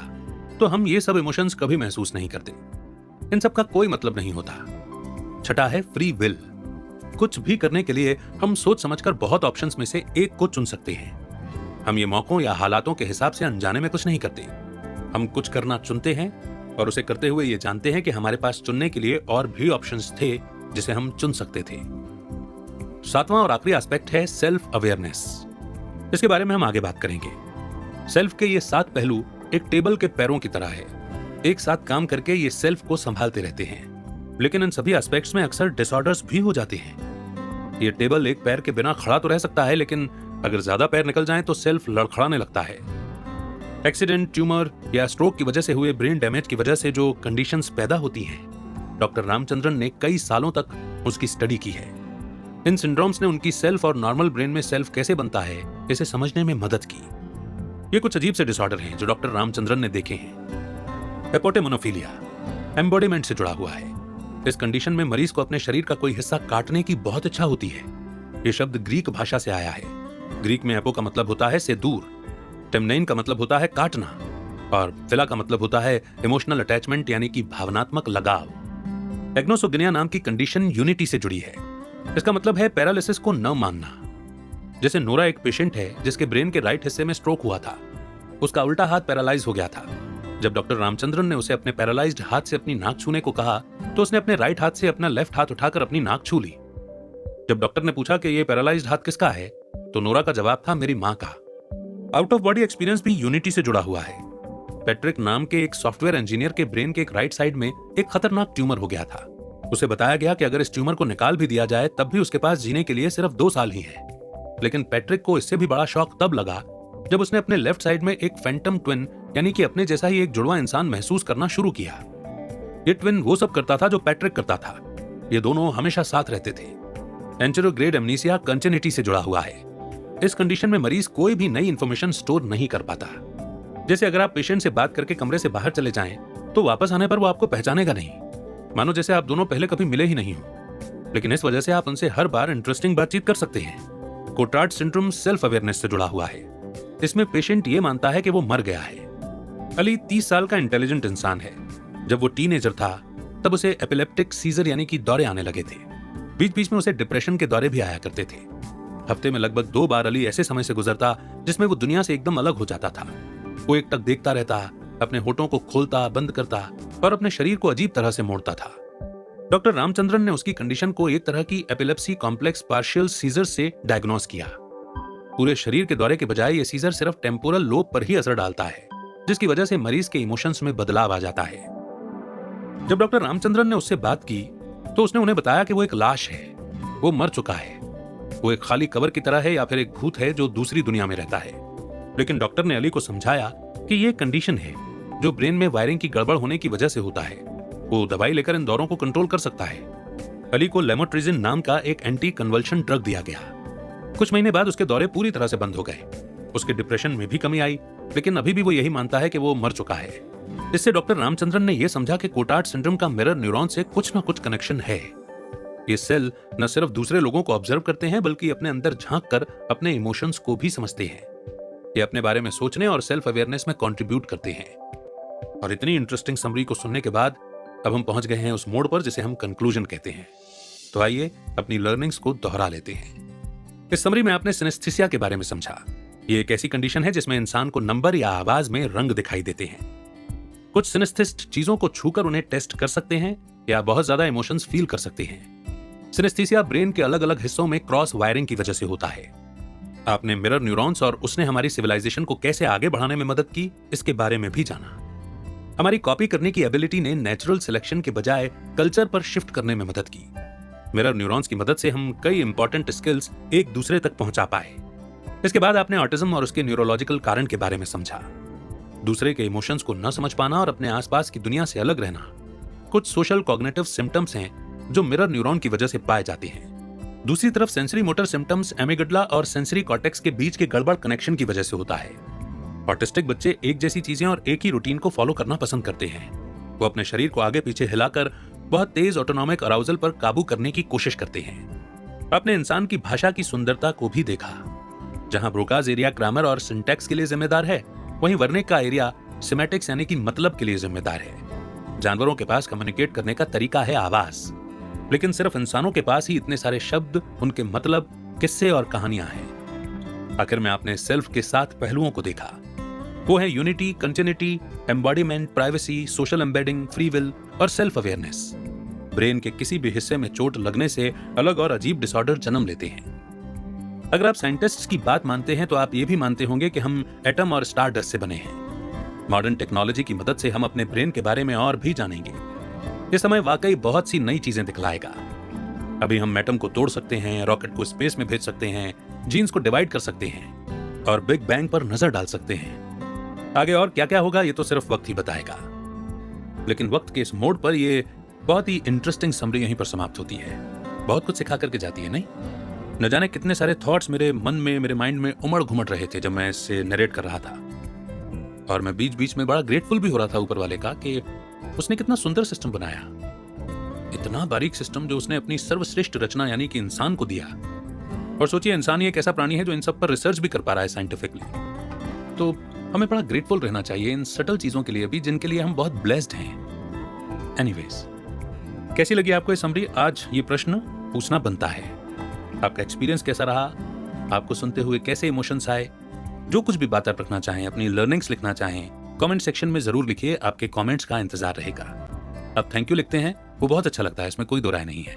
तो हम ये सब इमोशंस कभी महसूस नहीं करते। इन सब का कोई मतलब नहीं होता। छठा है फ्री विल। कुछ भी करने के लिए हम सोच समझकर बहुत ऑप्शंस में से एक को चुन सकते हैं। हम ये मौकों या हालातों के हिसाब से अनजाने में कुछ नहीं करते। हम कुछ करना चुनते हैं और उसे करते हुए ये जानते हैं कि हमारे पास चुनने के लिए और भी ऑप्शंस थे जिसे हम चुन सकते थे। सातवां और आखिरी एस्पेक्ट है सेल्फ अवेयरनेस। इसके बारे में हम आगे बात करेंगे। सेल्फ के ये 7 पहलू एक टेबल के पैरों की तरह है। एक साथ काम करके ये सेल्फ को संभालते रहते हैं, लेकिन इन सभी एस्पेक्ट्स में अक्सर डिसऑर्डर्स भी हो जाते हैं। ये टेबल एक पैर के बिना खड़ा तो रह सकता है, लेकिन अगर ज्यादा पैर निकल जाएं तो सेल्फ लड़खड़ाने लगता है। एक्सीडेंट, ट्यूमर या स्ट्रोक की वजह से हुए ब्रेन डैमेज की वजह से जो कंडीशंस पैदा होती हैं, डॉक्टर रामचंद्रन ने कई सालों तक उसकी स्टडी की है। इन सिंड्रोम्स ने उनकी सेल्फ और नॉर्मल ब्रेन में सेल्फ कैसे बनता है इसे समझने में मदद की। ये कुछ अजीब से डिसऑर्डर हैं जो डॉक्टर रामचंद्रन ने देखे हैं। एपोटेमोनोफिलिया एम्बॉडीमेंट से जुड़ा हुआ है। इस कंडीशन में मरीज को अपने शरीर का कोई हिस्सा काटने की बहुत इच्छा होती है। ये शब्द ग्रीक भाषा से आया है। ग्रीक में एपो का मतलब होता है से दूर, टेम्नेइन का मतलब होता है काटना और फिला का मतलब होता है इमोशनल अटैचमेंट यानी कि भावनात्मक लगाव। एग्नोसोगिनिया नाम की कंडीशन यूनिटी से जुड़ी है। इसका मतलब है पैरालिसिस को न मानना। जैसे नोरा एक पेशेंट है जिसके ब्रेन के राइट हिस्से में स्ट्रोक हुआ था। उसका उल्टा हाथ पैरालाइज हो गया था। जब डॉक्टर रामचंद्रन ने उसे अपने पैरालाइज्ड हाथ से अपनी नाक छूने को कहा तो उसने अपने राइट हाथ से अपना लेफ्ट हाथ उठाकर अपनी नाक छू ली। जब डॉक्टर ने पूछा कि ये पैरालाइज्ड हाथ किसका है तो नोरा का जवाब था मेरी मां का। आउट ऑफ बॉडी एक्सपीरियंस भी यूनिटी से जुड़ा हुआ है। पैट्रिक नाम के एक सॉफ्टवेयर इंजीनियर के ब्रेन के एक राइट साइड में एक खतरनाक ट्यूमर हो गया था। उसे बताया गया कि अगर इस ट्यूमर को निकाल भी दिया जाए तब भी उसके पास जीने के लिए सिर्फ 2 साल ही है। लेकिन पैट्रिक को इससे भी बड़ा शॉक तब लगा जब उसने अपने लेफ्ट साइड में एक फैंटम ट्विन यानी कि अपने जैसा ही एक जुड़वा इंसान महसूस करना शुरू किया। ये ट्विन वो सब करता था जो पैट्रिक करता था। ये दोनों हमेशा साथ रहते थे। एंटेरोग्रेड एमनीसिया कंटिन्यूटी से जुड़ा हुआ है। इस कंडीशन में मरीज कोई भी नई इंफॉर्मेशन स्टोर नहीं कर पाता। जैसे अगर आप पेशेंट से बात करके कमरे से बाहर चले जाएं तो वापस आने पर वो आपको पहचानेगा नहीं, मानो जैसे आप दोनों पहले कभी मिले ही नहीं हो। लेकिन इस वजह से आप उनसे हर बार इंटरेस्टिंग बातचीत कर सकते हैं। कोटार्ड सिंड्रोम सेल्फ अवेयरनेस से जुड़ा हुआ है। इसमें पेशेंट ये मानता है कि वो मर गया है। अली 30 साल का इंटेलिजेंट इंसान है। जब वो टीनेजर था तब उसे एपिलेप्टिक सीजर यानी कि दौरे आने लगे थे। बीच बीच में उसे डिप्रेशन के दौरे भी आया करते थे। हफ्ते में लगभग 2 बार अली ऐसे समय से गुजरता जिसमें वो दुनिया से एकदम अलग हो जाता था। वो एकटक देखता रहता, अपने होठों को खोलता बंद करता और अपने शरीर को अजीब तरह से मोड़ता था। डॉक्टर रामचंद्रन ने उसकी कंडीशन को एक तरह की एपिलेप्सी कॉम्प्लेक्स पार्शियल सीजर से डायग्नोस किया। पूरे शरीर के दौरे के बजाय ये सीजर सिर्फ टेम्पोरल लोब पर ही असर डालता है, जिसकी वजह से मरीज के इमोशंस में बदलाव आ जाता है। जब डॉक्टर रामचंद्रन ने उससे बात की तो उसने उन्हें बताया कि वो एक लाश है, वो मर चुका है, वो एक खाली कब्र की तरह है या फिर एक भूत है जो दूसरी दुनिया में रहता है। लेकिन डॉक्टर ने अली को समझाया कि ये कंडीशन है जो ब्रेन में वायरिंग की गड़बड़ होने की वजह से होता है। वो दवाई लेकर इन दौरों को कंट्रोल कर सकता है। अली को लेमोट्रिजिन नाम का एक एंटी कन्वल्शन ड्रग दिया गया। कुछ महीने बाद उसके दौरे पूरी तरह से बंद हो गए। उसके डिप्रेशन में भी कमी आई, लेकिन अभी भी वो यही मानता है कि वो मर चुका है। इससे डॉक्टर रामचंद्रन ने यह समझा कि कोटार्ड सिंड्रोम का मिरर न्यूरॉन से कुछ ना कुछ कनेक्शन है। ये सेल न सिर्फ दूसरे लोगों को ऑब्जर्व करते हैं, बल्कि अपने अंदर झांक कर अपने इमोशंस को भी समझते हैं। ये अपने बारे में सोचने और सेल्फ अवेयरनेस में कंट्रीब्यूट करते हैं। और इतनी इंटरेस्टिंग समरी को सुनने के बाद अब हम पहुंच गए हैं उस मोड़ पर जिसे हम कंक्लूजन कहते हैं। तो आइए अपनी लर्निंग्स को दोहरा लेते हैं। इस समरी में आपने सिनेस्थीसिया के बारे में समझा। ये एक ऐसी कंडीशन है जिसमें इंसान को नंबर या आवाज में रंग दिखाई देते हैं। कुछ सिनेस्थीसिस्ट चीजों को छूकर उन्हें टेस्ट कर सकते हैं या बहुत ज्यादा इमोशंस फील कर सकते हैं। सिनेस्थीसिया ब्रेन के अलग अलग हिस्सों में क्रॉस वायरिंग की वजह से होता है। आपने मिरर न्यूरॉन्स और उसने हमारी सिविलाइजेशन को कैसे आगे बढ़ाने में मदद की, इसके बारे में भी जाना। हमारी कॉपी करने की एबिलिटी ने नेचुरल सिलेक्शन के बजाय कल्चर पर शिफ्ट करने में मदद की। मिरर न्यूरॉन्स की मदद से हम कई इंपॉर्टेंट स्किल्स एक दूसरे तक पहुंचा पाए। इसके बाद आपने ऑटिज्म और उसके न्यूरोलॉजिकल कारण के बारे में समझा। दूसरे के इमोशंस को न समझ पाना और अपने आसपास की दुनिया से अलग रहना कुछ सोशल कॉग्निटिव सिम्टम्स हैं जो मिरर न्यूरॉन की वजह से पाए जाते हैं। दूसरी तरफ सेंसरी मोटर सिम्टम्स एमिगडला और सेंसरी कॉर्टेक्स के बीच के गड़बड़ कनेक्शन की वजह से होता है। ऑटिस्टिक बच्चे एक जैसी चीजें और एक ही रूटीन को फॉलो करना पसंद करते हैं। वो अपने शरीर को आगे पीछे हिलाकर बहुत तेज ऑटोनॉमिक अराउजल पर काबू करने की कोशिश करते हैं। आपने इंसान की भाषा की सुंदरता को भी देखा। जहां ब्रोकाज एरिया ग्रामर और सिंटैक्स के लिए जिम्मेदार है, वहीं वर्निक का एरिया सिमेटिक्स यानी कि मतलब के लिए जिम्मेदार है। जानवरों के पास कम्युनिकेट करने का तरीका है आवाज, लेकिन सिर्फ इंसानों के पास ही इतने सारे शब्द, उनके मतलब, किस्से और कहानियां हैं। आखिर में आपने सेल्फ के 7 पहलुओं को देखा। वो है unity, continuity, embodiment, privacy, social embedding, free will और सेल्फ अवेयरनेस। ब्रेन के किसी भी हिस्से में चोट लगने से अलग और अजीब डिसऑर्डर जन्म लेते हैं। अगर आप साइंटिस्ट्स की बात मानते हैं तो आप ये भी मानते होंगे कि हम एटम और स्टार डस्ट से बने हैं। मॉडर्न टेक्नोलॉजी की मदद से हम अपने ब्रेन के बारे में और भी जानेंगे। ये समय वाकई बहुत सी नई चीजें दिखलाएगा। अभी हम एटम को तोड़ सकते हैं, रॉकेट को स्पेस में भेज सकते हैं, जीन्स को डिवाइड कर सकते हैं और बिग बैंग पर नजर डाल सकते हैं। आगे और क्या क्या होगा ये तो सिर्फ वक्त ही बताएगा। लेकिन वक्त के इस मोड़ पर ये बहुत ही इंटरेस्टिंग समरी यहीं पर समाप्त होती है। बहुत कुछ सिखा करके जाती है, नहीं? न जाने कितने सारे थॉट्स मेरे मन में, मेरे माइंड में उमड़ घुमड़ रहे थे जब मैं इसे नरेट कर रहा था। और मैं बीच बीच में बड़ा ग्रेटफुल भी हो रहा था ऊपर वाले का कि उसने कितना सुंदर सिस्टम बनाया। इतना बारीक सिस्टम जो उसने अपनी सर्वश्रेष्ठ रचना यानी कि इंसान को दिया। और सोचिए, इंसान ही एक ऐसा प्राणी है जो इन सब पर रिसर्च भी कर पा रहा है साइंटिफिकली। तो हमें बड़ा ग्रेटफुल रहना चाहिए इन सटल चीजों के लिए भी, जिनके लिए हम बहुत ब्लेस्ड हैं। एनीवेज, कैसी लगी आपको ये समरी? आज ये प्रश्न पूछना बनता है। आपका एक्सपीरियंस कैसा रहा? आपको सुनते हुए कैसे इमोशंस आए? जो कुछ भी बात आप रखना चाहें, अपनी लर्निंग्स लिखना चाहें, कमेंट सेक्शन में जरूर लिखिए। आपके कमेंट्स का इंतजार रहेगा। आप थैंक यू लिखते हैं, वो बहुत अच्छा लगता है, इसमें कोई दो राय नहीं है।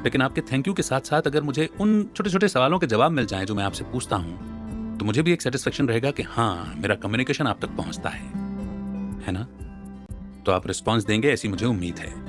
लेकिन आपके थैंक यू के साथ साथ अगर मुझे उन छोटे छोटे सवालों के जवाब मिल जाएं जो मैं आपसे पूछता हूं, तो मुझे भी एक सेटिस्फेक्शन रहेगा कि हाँ, मेरा कम्युनिकेशन आप तक पहुंचता है ना? तो आप रिस्पॉन्स देंगे, ऐसी मुझे उम्मीद है।